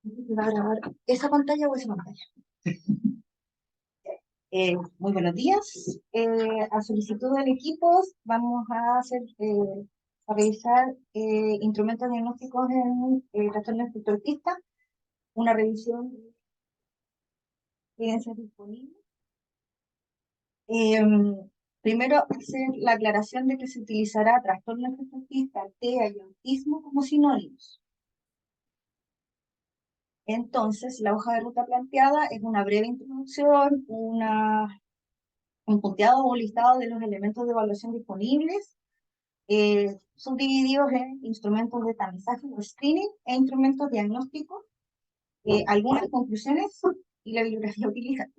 ¿Va a grabar esa pantalla o esa pantalla? Muy buenos días. A solicitud del equipo vamos a hacer, a revisar instrumentos diagnósticos en trastorno espectro autista, una revisión de evidencias disponibles. Eh, Primero, hacer la aclaración de que se utilizará trastorno espectro autista, TEA y autismo como sinónimos. Entonces, la hoja de ruta planteada es una breve introducción, un punteado o listado de los elementos de evaluación disponibles, subdivididos en instrumentos de tamizaje o screening e instrumentos diagnósticos, algunas conclusiones y la bibliografía utilizada.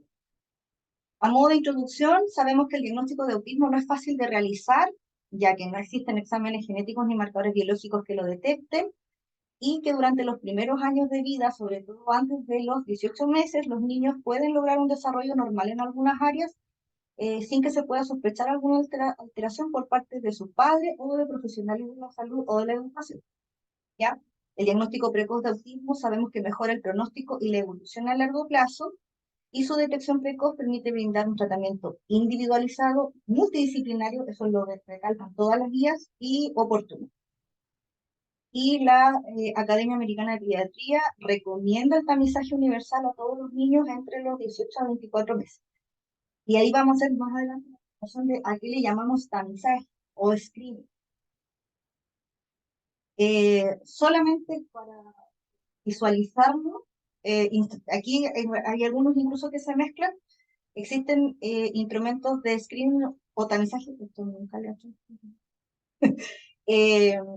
A modo de introducción, sabemos que el diagnóstico de autismo no es fácil de realizar, ya que no existen exámenes genéticos ni marcadores biológicos que lo detecten, y que durante los primeros años de vida, sobre todo antes de los 18 meses, los niños pueden lograr un desarrollo normal en algunas áreas, sin que se pueda sospechar alguna alteración por parte de sus padres o de profesionales de la salud o de la educación. ¿Ya? El diagnóstico precoz de autismo sabemos que mejora el pronóstico y la evolución a largo plazo, y su detección precoz permite brindar un tratamiento individualizado, multidisciplinario, eso lo recalcan todas las guías, y oportuno. Y la Academia Americana de Pediatría recomienda el tamizaje universal a todos los niños entre los 18 a 24 meses. Y ahí vamos a hacer más adelante la explicación de a qué le llamamos tamizaje o screening. Solamente para visualizarlo, aquí hay algunos incluso que se mezclan. Existen instrumentos de screening o tamizaje, esto nunca le he hecho,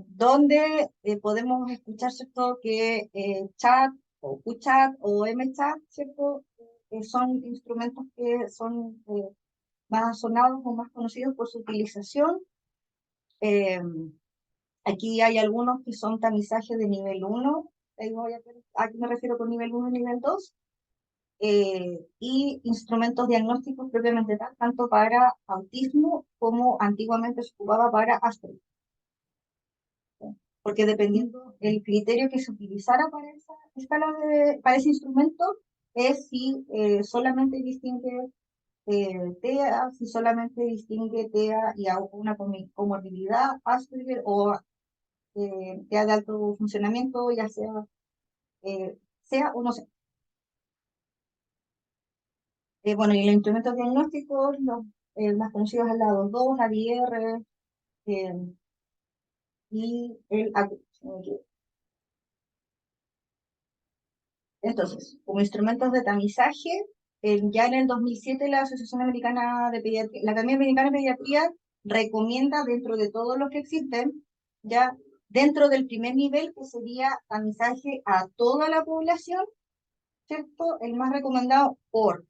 donde podemos escuchar, ¿cierto?, que chat o QChat o MChat, ¿cierto?, son instrumentos que son más sonados o más conocidos por su utilización. Eh, Aquí hay algunos que son tamizaje de nivel 1, aquí me refiero con nivel 1 y nivel 2, y instrumentos diagnósticos propiamente tal, tanto para autismo como antiguamente se ocupaba para Asperger. Porque dependiendo del criterio que se utilizara para esa escala para ese instrumento, es si solamente distingue TEA, si solamente distingue TEA y una comorbilidad Asperger, o TEA de alto funcionamiento, ya sea o no sea. Bueno, y los instrumentos diagnósticos, los más conocidos, el lado 2, ADR, eh, y el ACU, si no me equivoco. Entonces, como instrumentos de tamizaje, ya en el 2007 la Asociación Americana de Pediatría, la Academia Americana de Pediatría recomienda, dentro de todos los que existen, ya dentro del primer nivel, que sería tamizaje a toda la población, ¿cierto? El más recomendado por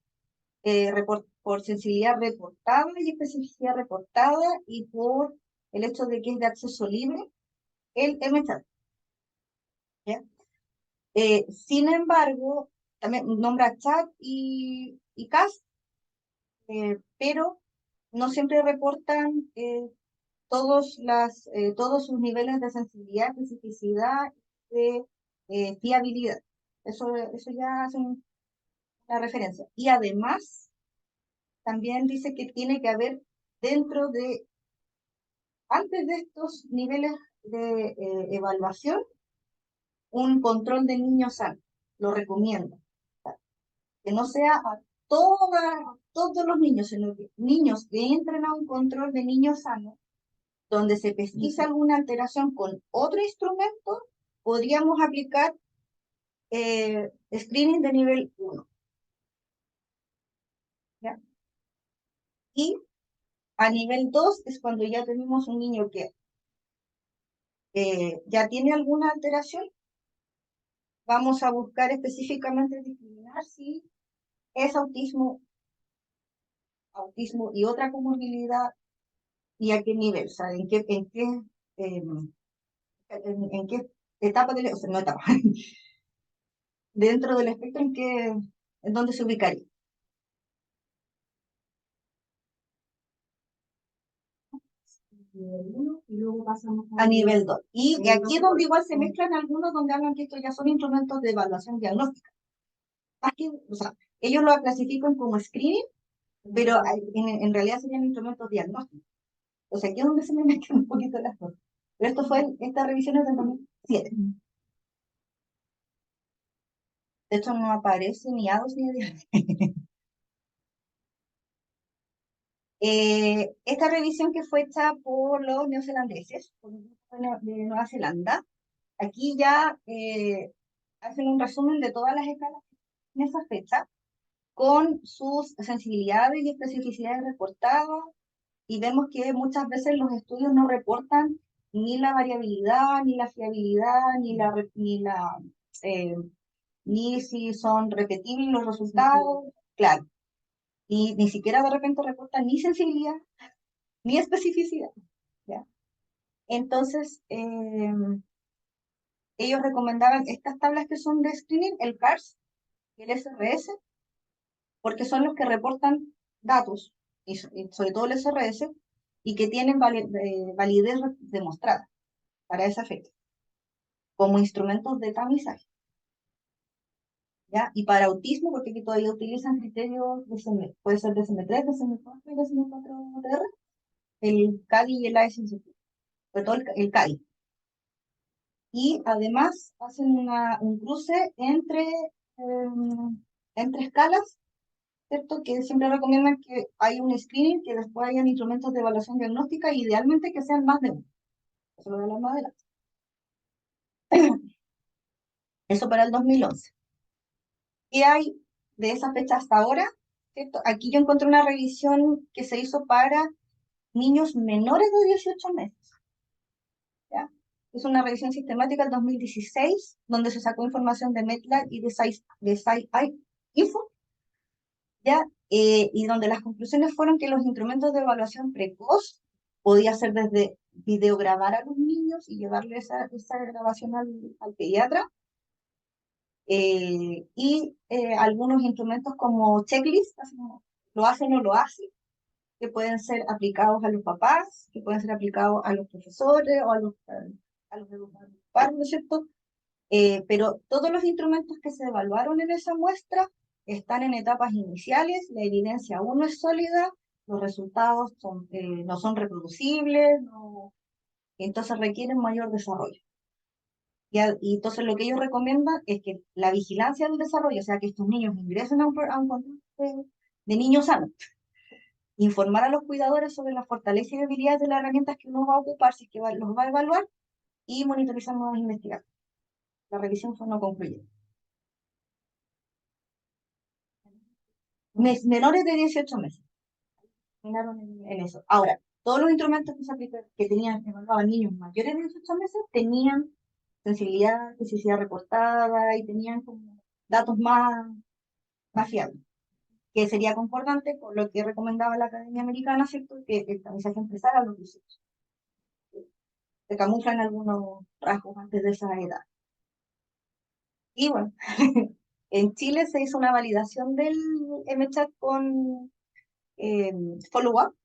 sensibilidad reportada y especificidad reportada, y por el hecho de que es de acceso libre, el MCHAT. ¿Ya? Sin embargo, también nombra chat y cast, pero no siempre reportan todos sus niveles de sensibilidad, especificidad, de fiabilidad. Eso ya hace una referencia. Y además, también dice que tiene que haber antes de estos niveles de evaluación, un control de niños sanos. Lo recomiendo. Que no sea todos los niños, sino que niños que entren a un control de niños sanos, donde se pesquisa alguna alteración con otro instrumento, podríamos aplicar screening de nivel 1. ¿Ya? Y a nivel 2 es cuando ya tenemos un niño que ya tiene alguna alteración. Vamos a buscar específicamente discriminar si es autismo y otra comorbilidad, y a qué nivel, o sea, eh, en qué etapa o sea, no etapa, dentro del espectro en donde se ubicaría. nivel 1 y luego pasamos a nivel 2. Y nivel aquí es 2. donde igual se mezclan algunos donde hablan que estos ya son instrumentos de evaluación diagnóstica. Aquí, o sea, ellos lo clasifican como screening, pero en realidad serían instrumentos diagnósticos. O sea, aquí es donde se me mezclan un poquito las cosas. Pero esto fue, esta revisión es del 2007. De hecho, no aparece ni A2 ni A10. Esta revisión que fue hecha por los neozelandeses, por el grupo de Nueva Zelanda, aquí ya hacen un resumen de todas las escalas en esa fecha, con sus sensibilidades y especificidades reportadas, y vemos que muchas veces los estudios no reportan ni la variabilidad, ni la fiabilidad, eh, ni si son repetibles los resultados, claro, y ni siquiera de repente reportan ni sensibilidad, ni especificidad, ¿ya? Entonces, ellos recomendaban estas tablas que son de screening, el CARS y el SRS, porque son los que reportan datos, y sobre todo el SRS, y que tienen validez demostrada para esa fecha, como instrumentos de tamizaje, ¿ya? Y para autismo, porque aquí todavía utilizan criterios de puede ser de DSM-3, DSM-4 y DSM-4-TR, el CADI y el ASMC, sobre todo el CADI. Y además hacen un cruce entre escalas, ¿cierto? Que siempre recomiendan que haya un screening, que después hayan instrumentos de evaluación diagnóstica, idealmente que sean más de uno. Eso lo voy a hablar más adelante. Eso para el 2011. ¿Qué hay de esa fecha hasta ahora? ¿Cierto? Aquí yo encontré una revisión que se hizo para niños menores de 18 meses. ¿Ya? Es una revisión sistemática del 2016, donde se sacó información de MedLab y de SciInfo, ¿ya? Y donde las conclusiones fueron que los instrumentos de evaluación precoz podía ser desde videograbar a los niños y llevarle esa grabación al pediatra, y algunos instrumentos como checklist, así como lo hace o no lo hace, que pueden ser aplicados a los papás, que pueden ser aplicados a los profesores o a los educadores, ¿no es cierto? Pero todos los instrumentos que se evaluaron en esa muestra están en etapas iniciales, la evidencia aún no es sólida, los resultados no son reproducibles, entonces requieren mayor desarrollo. Y entonces lo que ellos recomiendan es que la vigilancia del desarrollo, o sea, que estos niños ingresen a un control de niños sanos, informar a los cuidadores sobre las fortalezas y debilidades de las herramientas que uno va a ocupar, si es que los va a evaluar, y monitorizar nuevas investigaciones. La revisión fue no concluyente. Menores de 18 meses terminaron en eso. Ahora, todos los instrumentos que se aplican, que tenían, evaluaban niños mayores de 18 meses, tenían sensibilidad, especificidad reportada y tenían como datos más fiables, que sería concordante con lo que recomendaba la Academia Americana, ¿cierto? Que el tamizaje empezara a los 18. Se camuflan algunos rasgos antes de esa edad. Y bueno, en Chile se hizo una validación del MChat con follow-up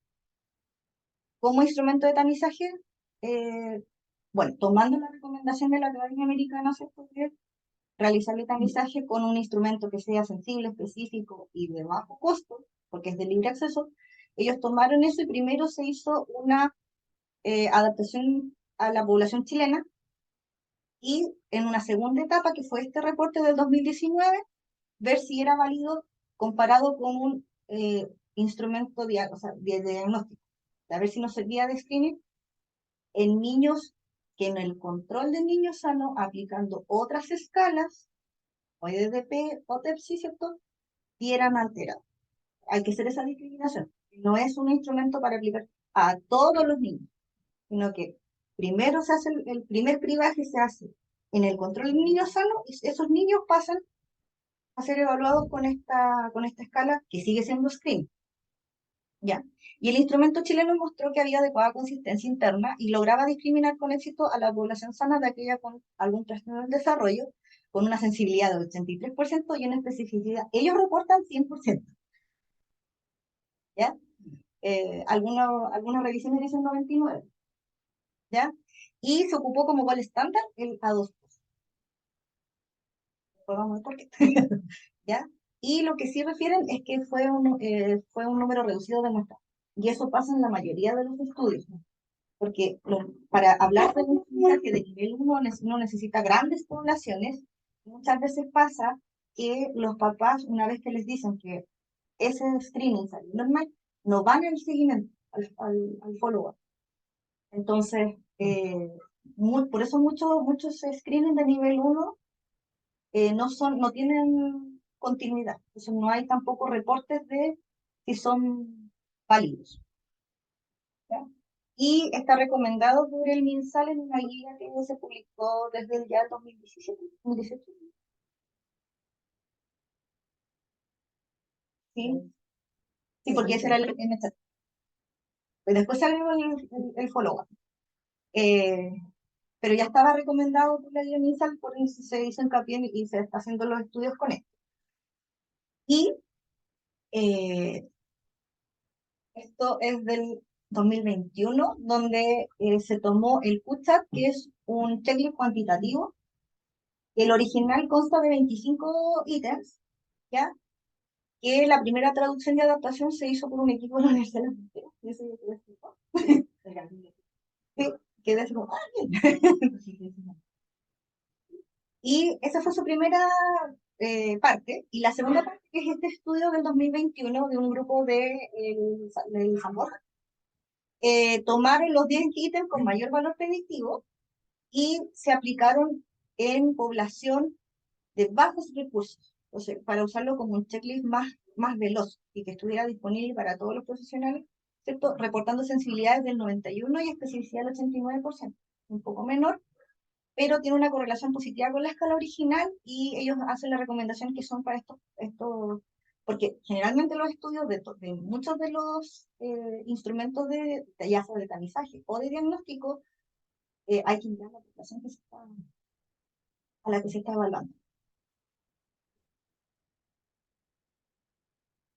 como instrumento de tamizaje, bueno, tomando la recomendación de la Academia Americana, ¿cierto? De realizar el tamizaje con un instrumento que sea sensible, específico y de bajo costo, porque es de libre acceso. Ellos tomaron eso y primero se hizo una adaptación a la población chilena, y en una segunda etapa, que fue este reporte del 2019, ver si era válido comparado con un instrumento o sea, de diagnóstico, a ver si nos servía de screening en niños que en el control de niños sanos, aplicando otras escalas, o EDP o TEPSI, ¿cierto?, dieran alterado. Hay que hacer esa discriminación. No es un instrumento para aplicar a todos los niños, sino que primero se hace el primer cribaje, se hace en el control de niños sanos, y esos niños pasan a ser evaluados con esta escala que sigue siendo screen. ¿Ya? Y el instrumento chileno mostró que había adecuada consistencia interna y lograba discriminar con éxito a la población sana de aquella con algún trastorno del desarrollo, con una sensibilidad del 83% y una especificidad. Ellos reportan 100%. ¿Ya? Algunas revisiones dicen 99%. ¿ya? Y se ocupó como gol estándar el A2. Pues vamos a ver por qué. ¿Ya? Y lo que sí refieren es que fue un número reducido de muestras. Y eso pasa en la mayoría de los estudios, ¿no? Porque para hablar de un puntaje de nivel 1 no necesita grandes poblaciones. Muchas veces pasa que los papás, una vez que les dicen que ese screening salió normal, no van al seguimiento, al follow-up. Entonces, por eso muchos screenings de nivel 1 no tienen continuidad. Entonces, no hay tampoco reportes de si son válidos. ¿Ya? Y está recomendado por el MinSal en una guía que se publicó desde el ya 2017, 2018. Sí, sí, porque ese era el MChat. Después se agregó el follow-up. Pero ya estaba recomendado por la guía MinSal, por eso se hizo hincapié y se está haciendo los estudios con esto. Y esto es del 2021, donde se tomó el QChat, que es un checklist cuantitativo. El original consta de 25 ítems, ¿ya? Que la primera traducción y adaptación se hizo por un equipo de la Universidad de la Frontera. Y eso yo te lo explico. Sí, quedé así como, ¡ah, bien! Y esa fue su primera parte. Y la segunda parte, que es este estudio del 2021 de un grupo del San Borja, tomaron los 10 ítems con mayor valor predictivo y se aplicaron en población de bajos recursos, o sea, para usarlo como un checklist más veloz y que estuviera disponible para todos los profesionales, ¿cierto? Reportando sensibilidades del 91% y especificidad del 89%, un poco menor, pero tiene una correlación positiva con la escala original y ellos hacen la recomendación que son para estos porque generalmente los estudios de muchos de los instrumentos ya sea de tamizaje o de diagnóstico, hay que mirar la población a la que se está evaluando.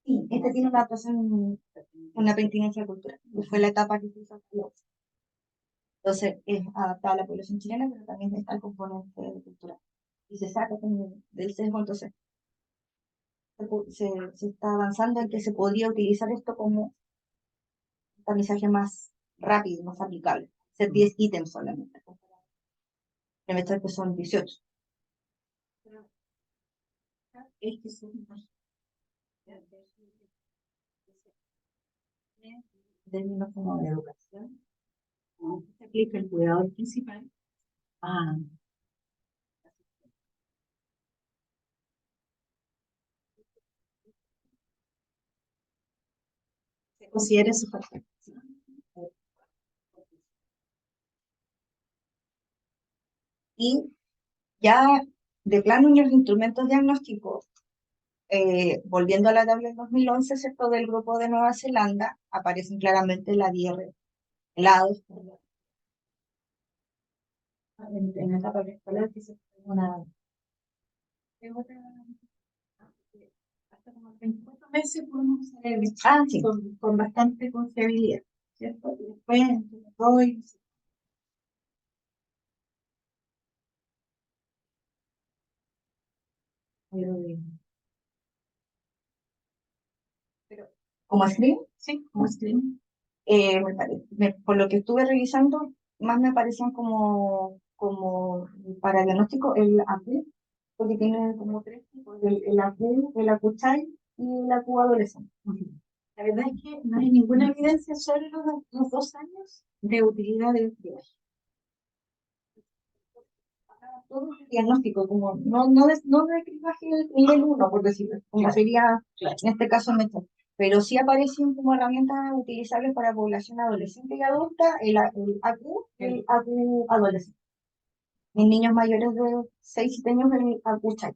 Sí, este tiene una adaptación, una pertinencia cultural, que fue la etapa que se hizo aquí. Entonces, es adaptada a la población chilena, pero también está el componente cultural. Y se saca también del sesgo, entonces se está avanzando en que se podría utilizar esto como un tamizaje más rápido, más aplicable. Ser 10 ítems solamente. En vez de que son 18. Es que son términos como de educación, ¿no? Se aplica el cuidador principal. Ah, se considera ese factor. Y ya de plano en los instrumentos diagnósticos, volviendo a la tabla del 2011, ¿cierto? Del grupo de Nueva Zelanda, aparecen claramente la DR helados. En la etapa preescolar que se una hasta como 24 meses podemos usar el Sí. con bastante confiabilidad, ¿cierto? Y después, entre los dos y Pero como screen, sí, como screen. por lo que estuve revisando, más me parecían como para diagnóstico el AQ, porque tiene como tres tipos, el AQ, el AQ-Child y el AQ adolescente. La verdad es que no hay ninguna evidencia sobre los 2 años de utilidad del cribaje. Todo el diagnóstico, como no de cribaje nivel 1, por decirlo, como Claro, sería claro. en este caso Meta, pero sí aparecen como herramientas utilizables para población adolescente y adulta, el AQ adolescente. En niños mayores de 6 7 años, el AQ-Child.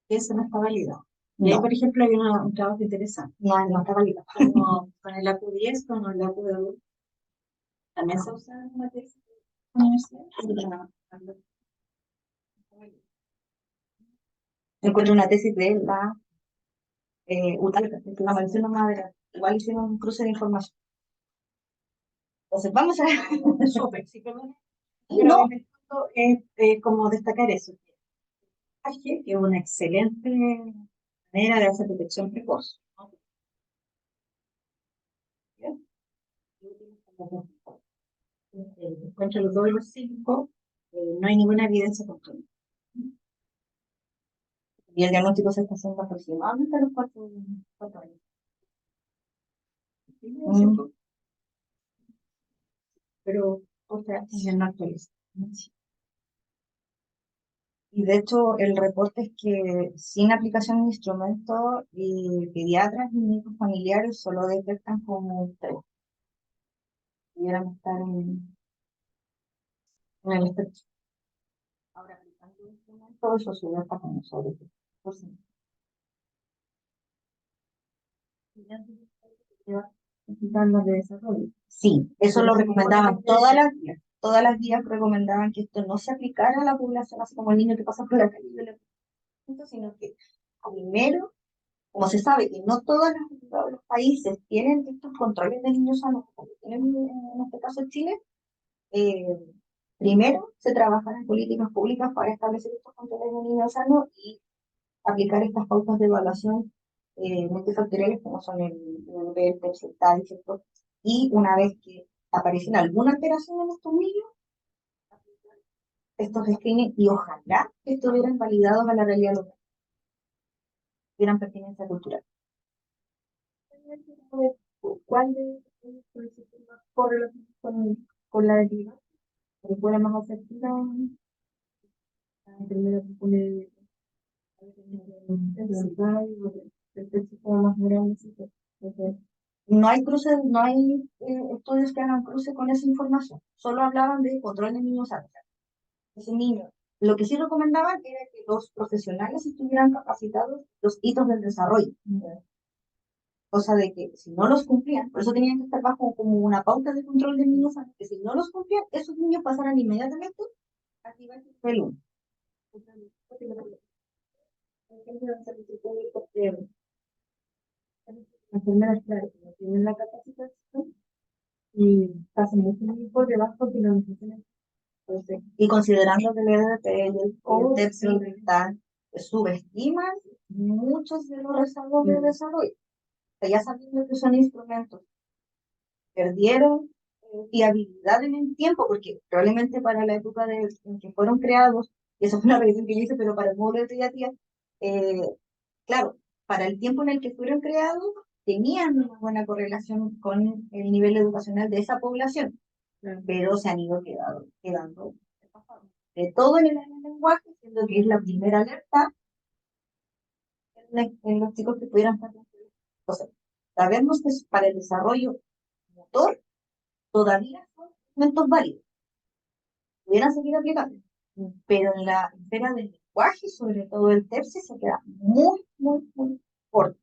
Eso no está validado. Y ahí, No, por ejemplo, hay un trabajo interesante. no está válido. Como con el AQ10, con el AQ de adulto. También se usa en la tesis de la universidad. Encuentro una tesis de la UTAL, que la menciono más adelante. Igual hicieron un cruce de información. Entonces, vamos a... Súper, sí, perdón. Pero No, en el fondo es como destacar eso. Que es una excelente manera de hacer detección precoz, ¿no? Bien. Entre los 2 y los 5, no hay ninguna evidencia conjunta. y el diagnóstico se está haciendo aproximadamente a los 4 años. Mm. Pero, o sea, ya no actualiza. Y de hecho, el reporte es que sin aplicación de instrumentos, y pediatras y médicos familiares solo detectan como 3. Pudieran estar en el espectro. Ahora, aplicando instrumentos, eso sube hasta como sobre 10%. Datos de desarrollo. Sí, eso Pero lo sí, recomendaban todas las guías. Todas las guías recomendaban que esto no se aplicara a la población, así como el niño que pasa por la calle, sino que primero, como se sabe que no todos los países tienen estos controles de niños sanos, como tienen en este caso Chile, eh, primero se trabajan en políticas públicas para establecer estos controles de niños sanos y aplicar estas pautas de evaluación multifactoriales como son el nivel percental, ¿cierto? Y una vez que aparecen alguna alteración en estos niños, estos screenings, y ojalá que estuvieran validados a la realidad local, tuvieran pertinencia cultural. ¿Cuál de estos sistemas correlación con la deriva? ¿Cuál fue la más efectiva? La primera que pone el sistema más grande. No hay cruces, no hay estudios que hagan cruce con esa información. Solo hablaban de control de niños sanos. Ese niño. Lo que sí recomendaban era que los profesionales estuvieran capacitados los hitos del desarrollo. Cosa de que si no los cumplían, por eso tenían que estar bajo como una pauta de control de niños sanos, que si no los cumplían, esos niños pasaran inmediatamente a activar el nivel 1. Las enfermeras, claro, que no tienen la capacitación y pasan mucho por debajo de las necesidades. Y considerando que el EDP y el TEPSI están, subestiman muchos de los rezagos de desarrollo. O sea, ya sabiendo que son instrumentos, perdieron fiabilidad en el tiempo, porque probablemente para la época en que fueron creados, y eso fue una revisión que yo hice, pero para el módulo de pediatría, claro, para el tiempo en el que fueron creados, tenían una buena correlación con el nivel educacional de esa población, pero se han ido quedando de todo en el lenguaje, siendo que es la primera alerta en los chicos que pudieran estar. Entonces, sabemos que para el desarrollo motor todavía son instrumentos válidos, pudieran seguir aplicando, pero en la esfera del lenguaje, sobre todo el TEPSI, se queda muy, muy, muy corto.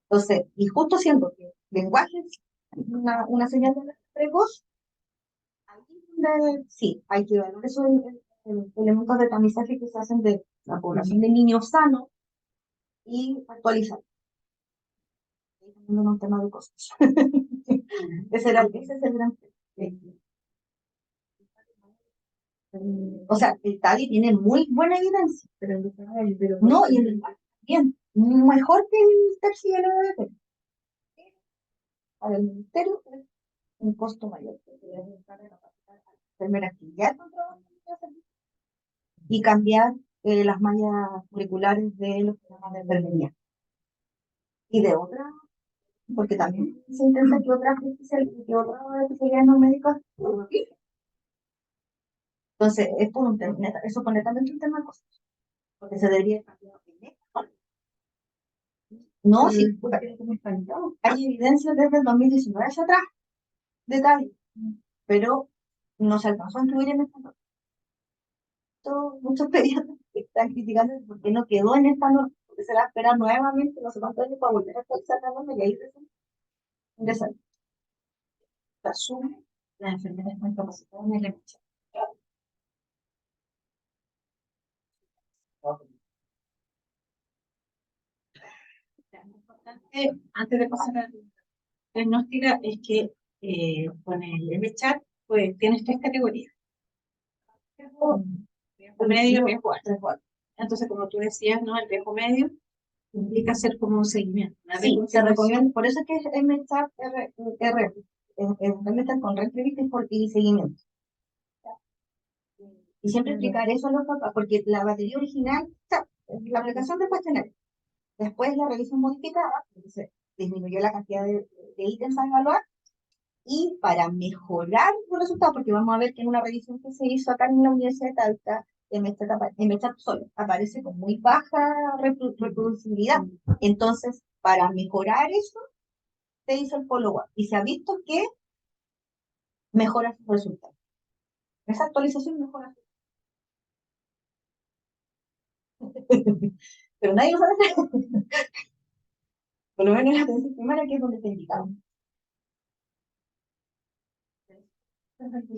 Entonces, y justo siendo que lenguaje es una señal de alerta precoz, sí, hay que evaluar esos elementos de tamizaje que se hacen de la población de niños sanos y actualizar. Ahí también un tema de costos. Ese es el gran tema. O sea, el TALI tiene muy buena evidencia, pero no, y el lenguaje también, mejor que el TEPSI y el EDP. Para el ministerio es un costo mayor, porque deben buscar la capacidad de las enfermeras que ya están trabajando en ese servicio y cambiar las mallas curriculares de los programas de enfermería. Y de otra, porque también se intenta que otras especialidades no médicas. Entonces, es por un tema, eso pone también un tema de costos, porque se debería cambiar. No, sí, hay evidencia desde el 2019 hacia atrás, de tal, pero no se alcanzó a incluir en esta norma. Muchos pediatras están criticando por qué no quedó en esta norma, porque se la espera nuevamente, no sé cuántos años para volver a actualizar la norma y ahí ingresar. Asume las enfermeras están capacitadas en el hecho. Lo importante, antes de pasar a la diagnóstica, es que con el MChat, pues tienes 3 categorías. Riesgo medio y riesgo alto. Entonces, como tú decías, ¿no? El riesgo medio implica hacer como un seguimiento. Sí, se recomienda, por eso es que es MChat MChat con entrevista y seguimiento. Y siempre explicar eso a los papás, porque la batería original, la aplicación de cuestionario, después la revisión modificada, se disminuyó la cantidad de ítems a evaluar, y para mejorar los resultados, porque vamos a ver que en una revisión que se hizo acá en la Universidad de Talca, MChat solo aparece con muy baja reproducibilidad. Entonces, para mejorar eso, se hizo el follow-up y se ha visto que mejora sus resultados. Esa actualización mejora sus resultados. Pero nadie lo sabe hacer. Por lo menos en la atención primaria, que es donde está indicado. Ahora sí,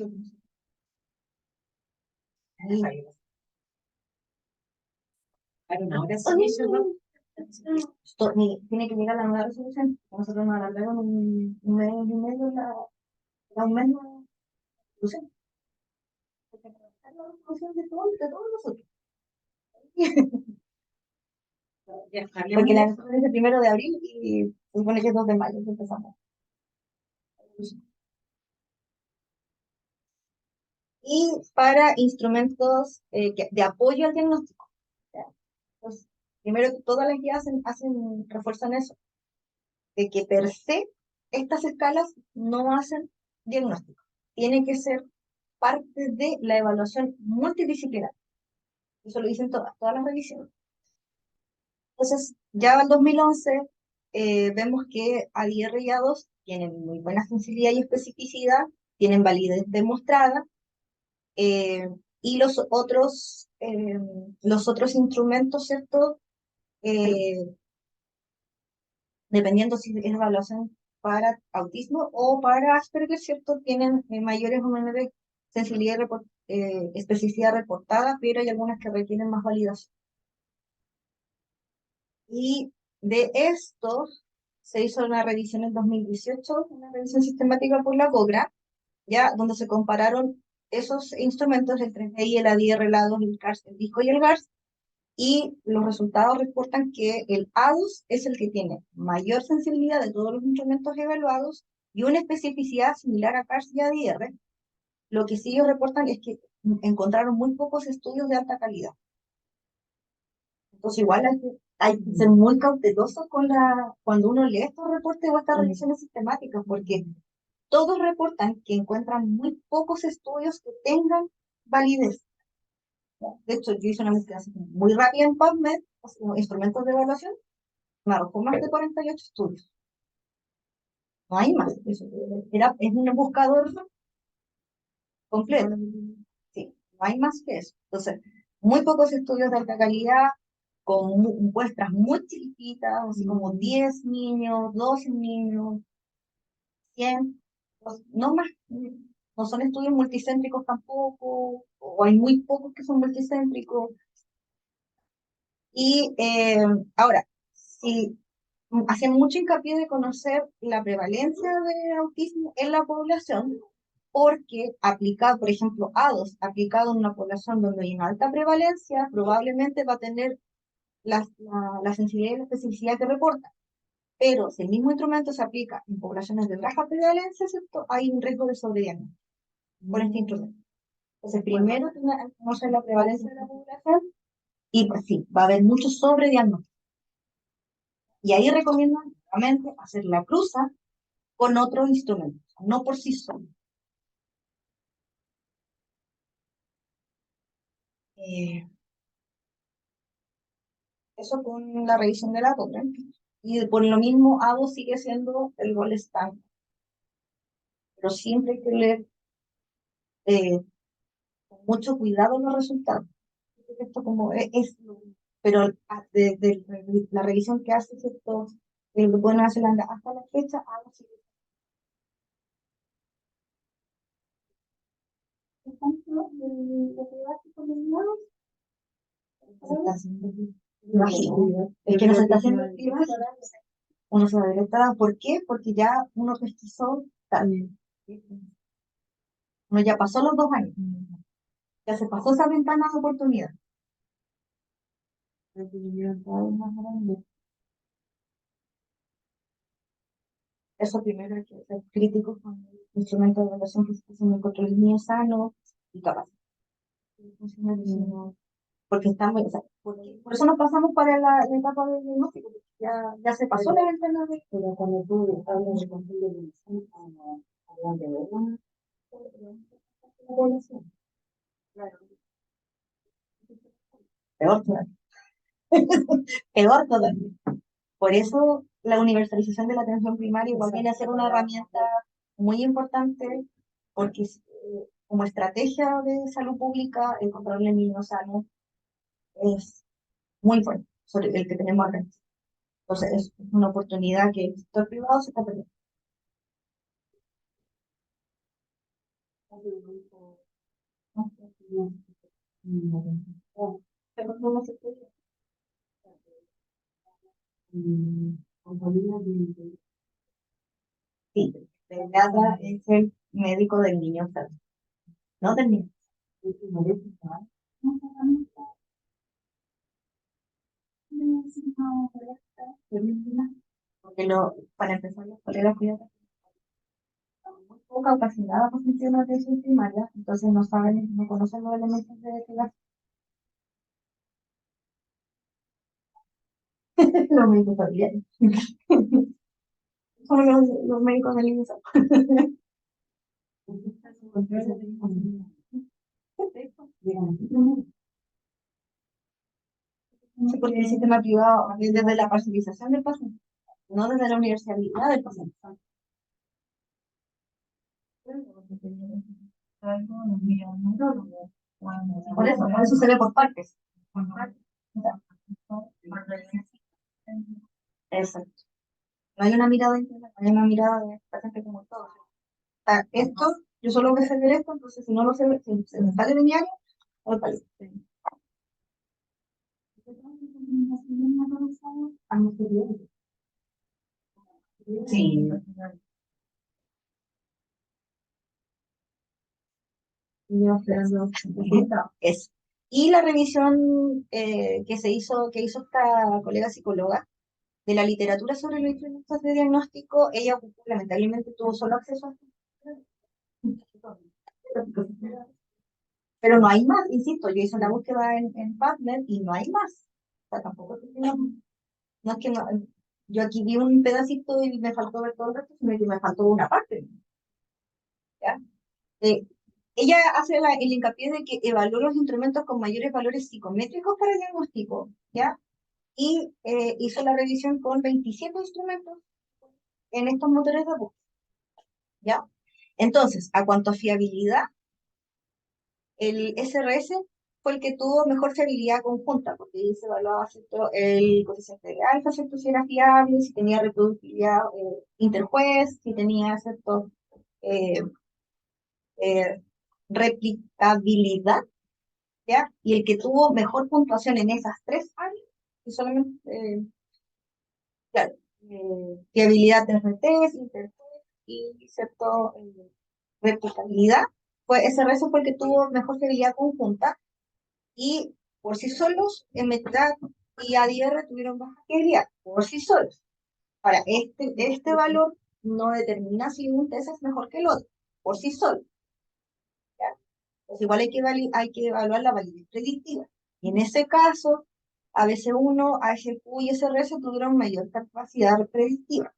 Tiene que llegar la nueva resolución. Nosotros nos alargaron un mes y medio, un mes la resolución. Porque la resolución de todos nosotros. Porque la resolución es el 1 de abril y se supone que es 2 de mayo que empezamos. Y para instrumentos de apoyo al diagnóstico. Entonces, primero, todas las guías refuerzan eso, de que per se estas escalas no hacen diagnóstico. Tiene que ser parte de la evaluación multidisciplinar. Eso lo dicen todas las revisiones. Entonces, ya en el 2011 vemos que ADR y A2 tienen muy buena sensibilidad y especificidad, tienen validez demostrada, y los otros instrumentos, ¿cierto? Dependiendo si es evaluación para autismo o para Asperger, ¿cierto? Tienen mayores o menores sensibilidad y especificidad reportada, pero hay algunas que requieren más validación. Y de estos se hizo una revisión en 2018, una revisión sistemática por la COGRA, ya donde se compararon esos instrumentos, el 3DI, el ADR, el A2, el CARS, el DISCO y el GARS, y los resultados reportan que el A2 es el que tiene mayor sensibilidad de todos los instrumentos evaluados y una especificidad similar a CARS y ADR. Lo que sí ellos reportan es que encontraron muy pocos estudios de alta calidad. Entonces igual hay que ser muy cauteloso cuando uno lee estos reportes o estas revisiones sistemáticas, porque todos reportan que encuentran muy pocos estudios que tengan validez. De hecho, yo hice una búsqueda muy rápida en PubMed, instrumentos de evaluación, me arrojó más de 48 estudios. No hay más. Es un buscador completo. Sí, no hay más que eso. Entonces, muy pocos estudios de alta calidad, con muestras muy chiquititas, así como 10 niños, 12 niños, 100, no más. No son estudios multicéntricos tampoco, o hay muy pocos que son multicéntricos. Y ahora, si hacen mucho hincapié de conocer la prevalencia de autismo en la población, porque aplicado, por ejemplo, A2, aplicado en una población donde hay una alta prevalencia, probablemente va a tener la sensibilidad y la especificidad que reporta. Pero si el mismo instrumento se aplica en poblaciones de baja prevalencia, ¿cierto? Hay un riesgo de sobrediagnóstico con este instrumento. Entonces, primero conocer la prevalencia de la población y pues sí, va a haber mucho sobrediagnóstico. Y ahí recomiendo nuevamente hacer la cruza con otros instrumentos, no por sí solo. Eso con la revisión de la COGRA. Y por lo mismo, ADO sigue siendo el gol estándar. Pero siempre hay que leer con mucho cuidado los resultados. Esto como pero desde la revisión que hace el Grupo de Nueva Zelanda hasta la fecha, ADO sigue. Por ejemplo, los didácticos medianos, se está haciendo es que no se está haciendo actividad. Uno se va directado. ¿Por qué? Porque ya uno pesquisó Uno ya pasó los 2 años, ya se pasó esa ventana de oportunidad. La actividad cada vez más grande. Eso primero hay que ser críticos con el instrumento de evaluación que se está haciendo el control de niños sanos y capaz. Porque estamos, o sea, por eso nos pasamos para la etapa de diagnóstico, porque ya se pasó la ventana de... Pero cuando tú hablas de control de evolución, hablan de una población. Claro. Peor todavía. Peor todavía. Por eso la universalización de la atención primaria igual viene a ser una herramienta muy importante, porque como estrategia de salud pública, el control de niños sanos es muy fuerte sobre el que tenemos acá. Entonces es una oportunidad que el sector privado se está perdiendo. Pero no se puede. Sí, pediatra es el médico del niño sano, no del niño. Porque para empezar, los colegas pediatras tienen muy poca ocasionada posición de atención primaria, entonces no saben, no conocen los elementos de la los médicos familiares. Son los médicos del niño sano. Sí, porque el sistema privado es desde la parcialización del paciente, no desde la universalidad del paciente. Por eso se ve por partes. Exacto. No hay una mirada integral, no hay una mirada de paciente como todo. O sea, esto, yo solo voy a hacer esto, entonces si no lo sé, si se me sale de mi área, voy para allá. Sí. Es. Y la revisión que hizo esta colega psicóloga de la literatura sobre los instrumentos de diagnóstico, ella lamentablemente tuvo solo acceso a pero no hay más, insisto, yo hice la búsqueda en PubMed y no hay más. O sea, tampoco tenemos, no es que no, yo aquí vi un pedacito y me faltó ver todo el resto, sino que me faltó una parte. ¿Ya? Eh, ella hace el hincapié de que evaluó los instrumentos con mayores valores psicométricos para el diagnóstico, ¿ya? Y hizo la revisión con 27 instrumentos en estos motores de búsqueda, ¿ya? Entonces, a cuanto a fiabilidad, el SRS fue el que tuvo mejor fiabilidad conjunta, porque ahí se evaluaba ¿cierto? El coeficiente de alfa, ¿cierto? Si era fiable, si tenía reproducibilidad interjuez, si tenía ¿cierto? Eh, eh, replicabilidad, ¿ya? Y el que tuvo mejor puntuación en esas 3 áreas, y solamente, claro, fiabilidad de RT, interjuez y ¿cierto? Replicabilidad, fue SRS fue el que tuvo mejor fiabilidad conjunta, y por sí solos, METAC y ADR tuvieron baja fiabilidad, por sí solos. Ahora, este valor no determina si un test es mejor que el otro, por sí solo. ¿Ya? Pues igual hay que evaluar la validez predictiva. Y en ese caso, ABC1, ASQ y SRS tuvieron mayor capacidad predictiva.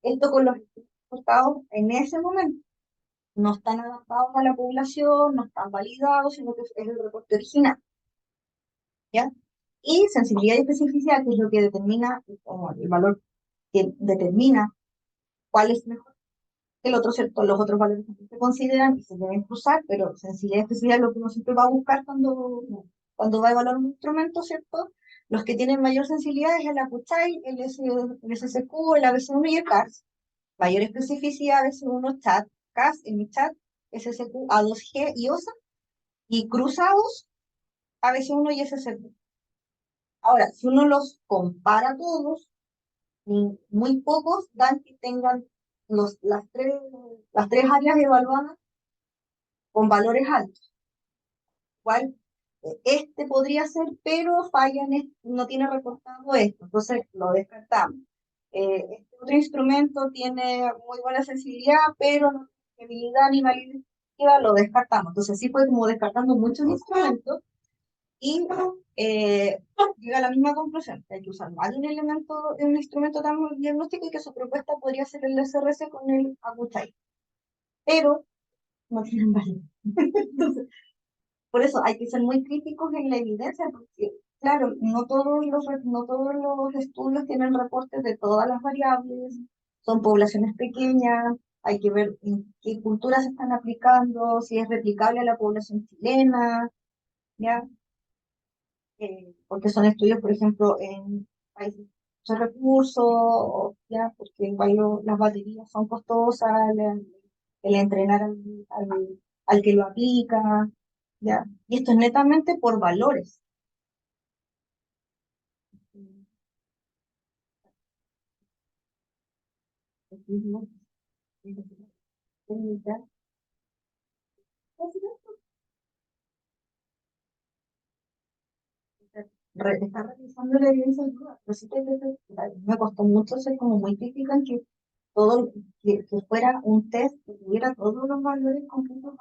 Esto con los resultados en ese momento. No están adaptados a la población, no están validados, sino que es el reporte original. ¿Ya? Y sensibilidad y especificidad, que es lo que determina, como el valor que determina cuál es mejor que el otro, ¿cierto? Los otros valores que se consideran y se deben cruzar, pero sensibilidad y especificidad es lo que uno siempre va a buscar cuando va a evaluar un instrumento, ¿cierto? Los que tienen mayor sensibilidad es el APUCHAI, el SSQ, el ABC1 y el CARS. Mayor especificidad, ABC1, CHAT, CAS, el chat, SSQ, A2G y OSA, y cruzados, ABC1 y SSQ. Ahora, si uno los compara todos, muy pocos dan que tengan las tres áreas evaluadas con valores altos. Cual este podría ser, pero falla no tiene reportado esto, entonces lo descartamos. Este otro instrumento tiene muy buena sensibilidad, pero no tiene fiabilidad ni validez, lo descartamos. Entonces así fue como descartando muchos instrumentos y llega a la misma conclusión, que hay que usar más de un elemento, de un instrumento tan diagnóstico y que su propuesta podría ser el SRS con el Aguchai. Pero no tienen validez. Entonces, por eso hay que ser muy críticos en la evidencia, porque, claro, no todos los estudios tienen reportes de todas las variables, son poblaciones pequeñas, hay que ver en qué culturas se están aplicando, si es replicable a la población chilena, ¿ya? Porque son estudios, por ejemplo, en países de recursos, ¿ya? Porque igual las baterías son costosas, el entrenar al que lo aplica, ¿ya? Y esto es netamente por valores. Está revisando la evidencia en duda, pero sí me costó mucho ser como muy crítica en que que fuera un test que tuviera todos los valores completos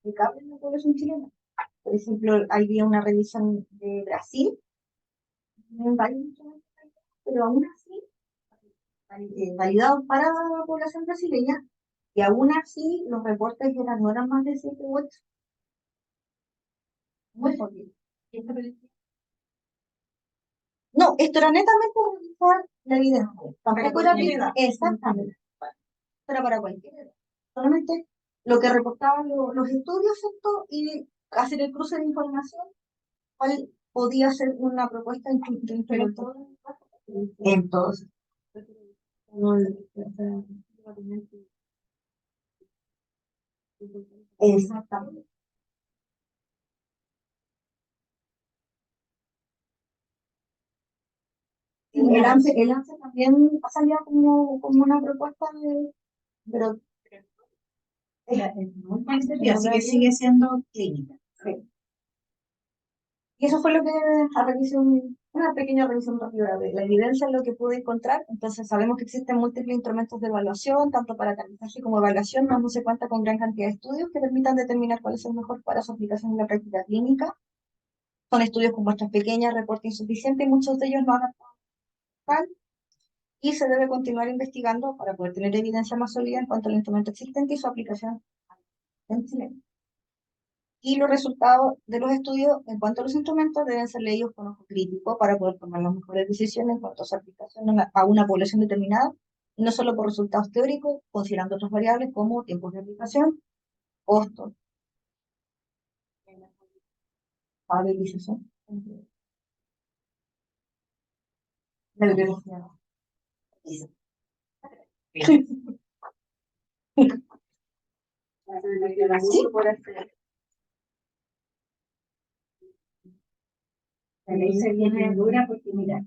aplicables en la población chilena. Por ejemplo, había una revisión de Brasil, en varios instrumentos, pero aún así, validados para la población brasileña, y aún así los reportes no eran más de 7 u 8. Muy poquito. No, esto era netamente para revisar la evidencia. Tampoco era aplicable. Exactamente. Era para cualquier edad. Solamente lo que reportaban los estudios, ¿cierto? Y hacer el cruce de información, cuál podía ser una propuesta en todos. Entonces, exactamente. El ANSE también salía como una propuesta pero así que sigue siendo clínica. sí. Y eso fue lo que la revisión, una pequeña revisión rápida de la evidencia en lo que pude encontrar. Entonces sabemos que existen múltiples instrumentos de evaluación, tanto para aterrizaje como evaluación, no se cuenta con gran cantidad de estudios que permitan determinar cuál es el mejor para su aplicación en la práctica clínica. Son estudios con muestras pequeñas, reporte insuficiente y muchos de ellos no adaptan. Y se debe continuar investigando para poder tener evidencia más sólida en cuanto al instrumento existente y su aplicación en Chile. Y los resultados de los estudios en cuanto a los instrumentos deben ser leídos con ojo crítico para poder tomar las mejores decisiones en cuanto a su aplicación a una población determinada, y no solo por resultados teóricos, considerando otras variables como tiempos de aplicación, costos, estabilización, la bibliografía. La ley se viene dura porque, mira,